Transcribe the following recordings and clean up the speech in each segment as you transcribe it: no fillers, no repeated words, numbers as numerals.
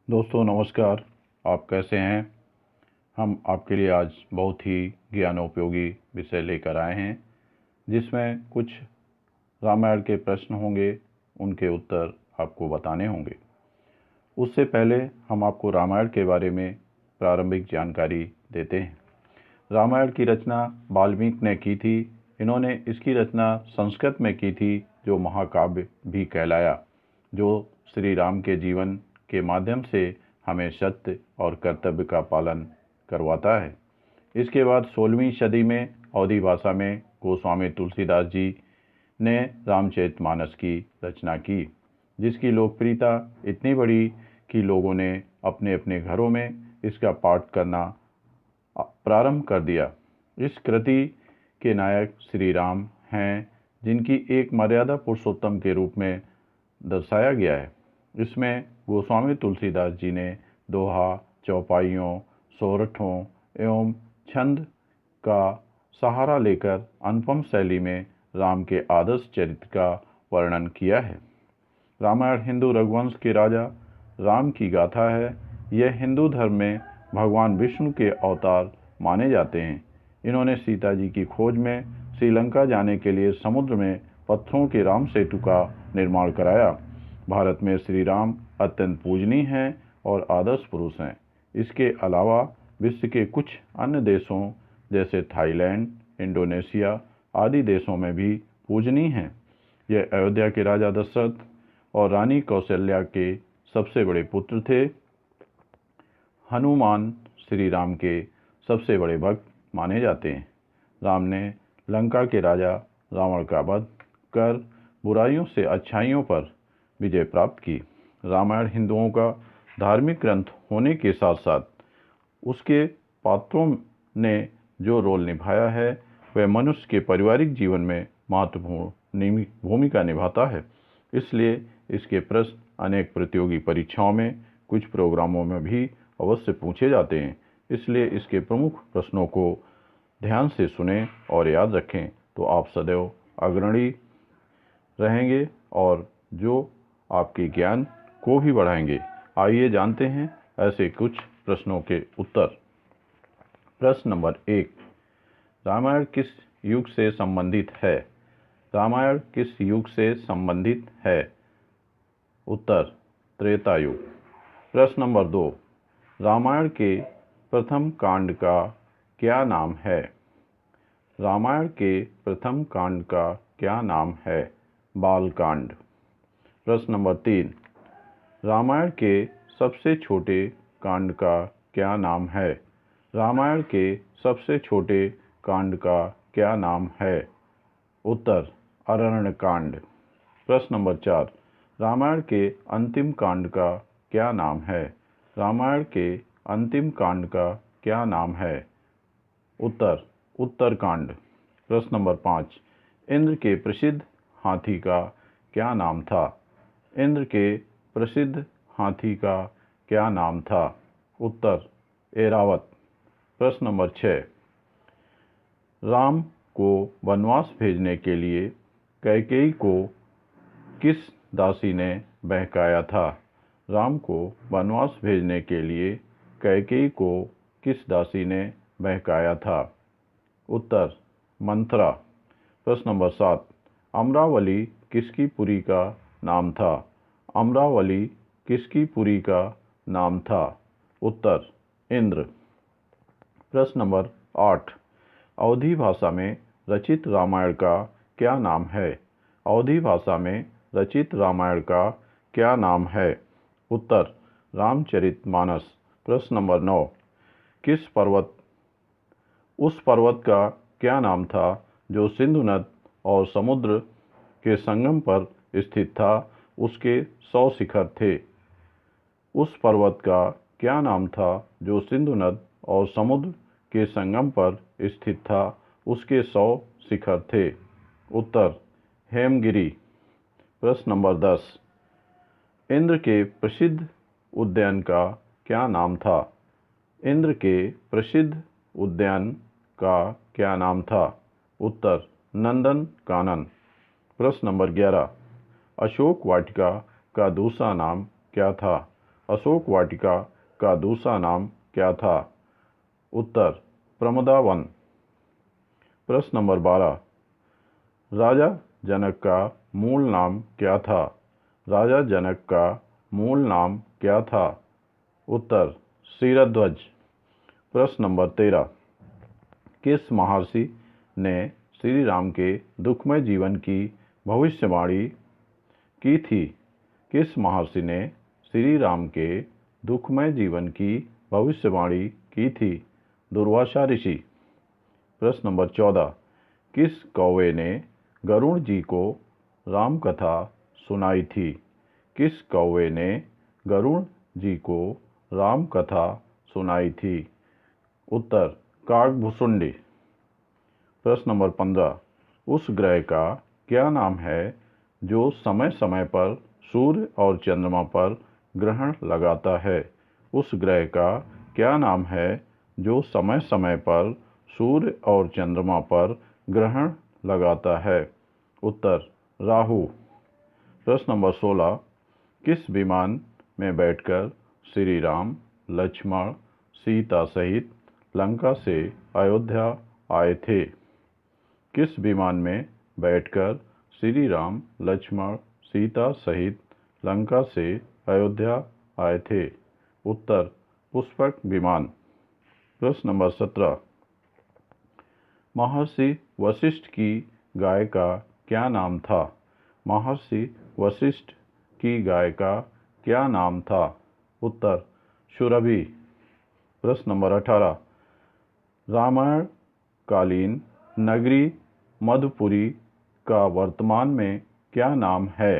दोस्तों नमस्कार। आप कैसे हैं? हम आपके लिए आज बहुत ही ज्ञानोपयोगी विषय लेकर आए हैं, जिसमें कुछ रामायण के प्रश्न होंगे, उनके उत्तर आपको बताने होंगे। उससे पहले हम आपको रामायण के बारे में प्रारंभिक जानकारी देते हैं। रामायण की रचना वाल्मीकि ने की थी। इन्होंने इसकी रचना संस्कृत में की थी, जो महाकाव्य भी कहलाया, जो श्री राम के जीवन के माध्यम से हमें सत्य और कर्तव्य का पालन करवाता है। इसके बाद 16वीं सदी में अवधी भाषा में गोस्वामी तुलसीदास जी ने रामचरितमानस की रचना की, जिसकी लोकप्रियता इतनी बढ़ी कि लोगों ने अपने अपने घरों में इसका पाठ करना प्रारंभ कर दिया। इस कृति के नायक श्री राम हैं, जिनकी एक मर्यादा पुरुषोत्तम के रूप में दर्शाया गया है। इसमें गोस्वामी तुलसीदास जी ने दोहा, चौपाइयों, सोरठों एवं छंद का सहारा लेकर अनुपम शैली में राम के आदर्श चरित्र का वर्णन किया है। रामायण हिंदू रघुवंश के राजा राम की गाथा है। यह हिंदू धर्म में भगवान विष्णु के अवतार माने जाते हैं। इन्होंने सीता जी की खोज में श्रीलंका जाने के लिए समुद्र में पत्थरों के राम सेतु का निर्माण कराया। भारत में श्री राम अत्यंत पूजनीय हैं और आदर्श पुरुष हैं। इसके अलावा विश्व के कुछ अन्य देशों जैसे थाईलैंड, इंडोनेशिया आदि देशों में भी पूजनीय हैं। यह अयोध्या के राजा दशरथ और रानी कौशल्या के सबसे बड़े पुत्र थे। हनुमान श्री राम के सबसे बड़े भक्त माने जाते हैं। राम ने लंका के राजा रावण का वध कर बुराइयों से अच्छाइयों पर विजय प्राप्त की। रामायण हिंदुओं का धार्मिक ग्रंथ होने के साथ साथ उसके पात्रों ने जो रोल निभाया है, वह मनुष्य के पारिवारिक जीवन में महत्वपूर्ण भूमिका निभाता है। इसलिए इसके प्रश्न अनेक प्रतियोगी परीक्षाओं में, कुछ प्रोग्रामों में भी अवश्य पूछे जाते हैं। इसलिए इसके प्रमुख प्रश्नों को ध्यान से सुनें और याद रखें, तो आप सदैव अग्रणी रहेंगे और जो आपके ज्ञान को भी बढ़ाएंगे। आइए जानते हैं ऐसे कुछ प्रश्नों के उत्तर। प्रश्न नंबर 1, रामायण किस युग से संबंधित है? रामायण किस युग से संबंधित है? उत्तर, त्रेता युग। प्रश्न नंबर 2, रामायण के प्रथम कांड का क्या नाम है? रामायण के प्रथम कांड का क्या नाम है? बालकांड। प्रश्न नंबर 3, रामायण के सबसे छोटे कांड का क्या नाम है? रामायण के सबसे छोटे कांड का क्या नाम है? उत्तर, अरण्यकांड। प्रश्न नंबर 4, रामायण के अंतिम कांड का क्या नाम है? रामायण के अंतिम कांड का क्या नाम है? उत्तर, उत्तरकांड। प्रश्न नंबर 5, इंद्र के प्रसिद्ध हाथी का क्या नाम था? इंद्र के प्रसिद्ध हाथी का क्या नाम था? उत्तर, ऐरावत। प्रश्न नंबर 6, राम को वनवास भेजने के लिए कैकेयी को किस दासी ने बहकाया था? राम को वनवास भेजने के लिए कैकेयी को किस दासी ने बहकाया था? उत्तर, मंथरा। प्रश्न नंबर 7, अमरावली किसकी पुरी का नाम था? अमरावली किसकी पुरी का नाम था? उत्तर, इंद्र। प्रश्न नंबर 8, अवधी भाषा में रचित रामायण का क्या नाम है? अवधी भाषा में रचित रामायण का क्या नाम है? उत्तर, रामचरितमानस। प्रश्न नंबर 9, उस पर्वत का क्या नाम था जो सिंधु नद और समुद्र के संगम पर स्थित था? उसके 100 शिखर थे। उस पर्वत का क्या नाम था जो सिंधु नद और समुद्र के संगम पर स्थित था? उसके 100 शिखर थे। उत्तर, हेमगिरी। प्रश्न नंबर 10, इंद्र के प्रसिद्ध उद्यान का क्या नाम था? इंद्र के प्रसिद्ध उद्यान का क्या नाम था? उत्तर, नंदन कानन। प्रश्न नंबर 11, अशोक वाटिका का दूसरा नाम क्या था? अशोक वाटिका का दूसरा नाम क्या था? उत्तर प्रमदा वन। प्रश्न नंबर 12, राजा जनक का मूल नाम क्या था? राजा जनक का मूल नाम क्या था? उत्तर क्षीरध्वज। प्रश्न नंबर 13, किस महर्षि ने श्री राम के दुखमय जीवन की भविष्यवाणी की थी? किस महर्षि ने श्री राम के दुखमय जीवन की भविष्यवाणी की थी? दुर्वासा ऋषि। प्रश्न नंबर 14, किस कौवे ने गरुड़ जी को राम कथा सुनाई थी? किस कौवे ने गरुड़ जी को राम कथा सुनाई थी? उत्तर काकभुसुंडी। प्रश्न नंबर 15, उस ग्रह का क्या नाम है जो समय समय पर सूर्य और चंद्रमा पर ग्रहण लगाता है? उस ग्रह का क्या नाम है जो समय समय पर सूर्य और चंद्रमा पर ग्रहण लगाता है? उत्तर राहु। प्रश्न नंबर 16, किस विमान में बैठकर श्री राम, लक्ष्मण, सीता सहित लंका से अयोध्या आए थे? किस विमान में बैठकर श्री राम, लक्ष्मण, सीता सहित लंका से अयोध्या आए थे? उत्तर पुष्पक विमान। प्रश्न नंबर 17, महर्षि वशिष्ठ की गाय का क्या नाम था? महर्षि वशिष्ठ की गाय का क्या नाम था? उत्तर सुरभि। प्रश्न नंबर 18, रामायण कालीन नगरी मधुपुरी का वर्तमान में क्या नाम है?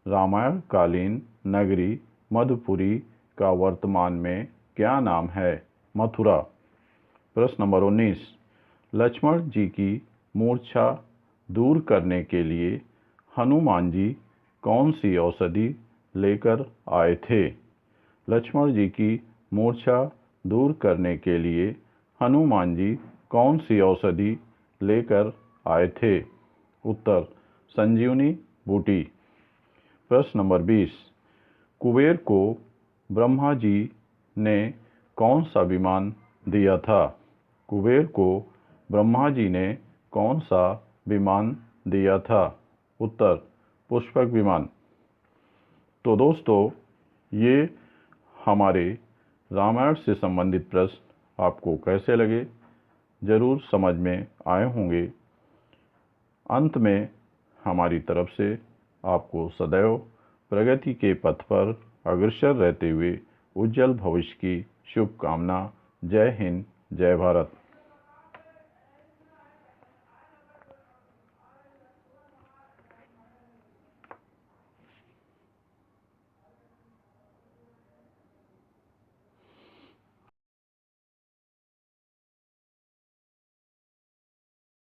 रामायण कालीन नगरी मधुपुरी का वर्तमान में क्या नाम है? मथुरा। प्रश्न नंबर 19, लक्ष्मण जी की मूर्छा दूर करने के लिए हनुमान जी कौन सी औषधि लेकर आए थे? लक्ष्मण जी की मूर्छा दूर करने के लिए हनुमान जी कौन सी औषधि लेकर आए थे? उत्तर संजीवनी बूटी। प्रश्न नंबर 20, कुबेर को ब्रह्मा जी ने कौन सा विमान दिया था? कुबेर को ब्रह्मा जी ने कौन सा विमान दिया था? उत्तर पुष्पक विमान। तो दोस्तों, ये हमारे रामायण से संबंधित प्रश्न आपको कैसे लगे? ज़रूर समझ में आए होंगे। अंत में हमारी तरफ से आपको सदैव प्रगति के पथ पर अग्रसर रहते हुए उज्जवल भविष्य की शुभकामना। जय हिंद, जय भारत।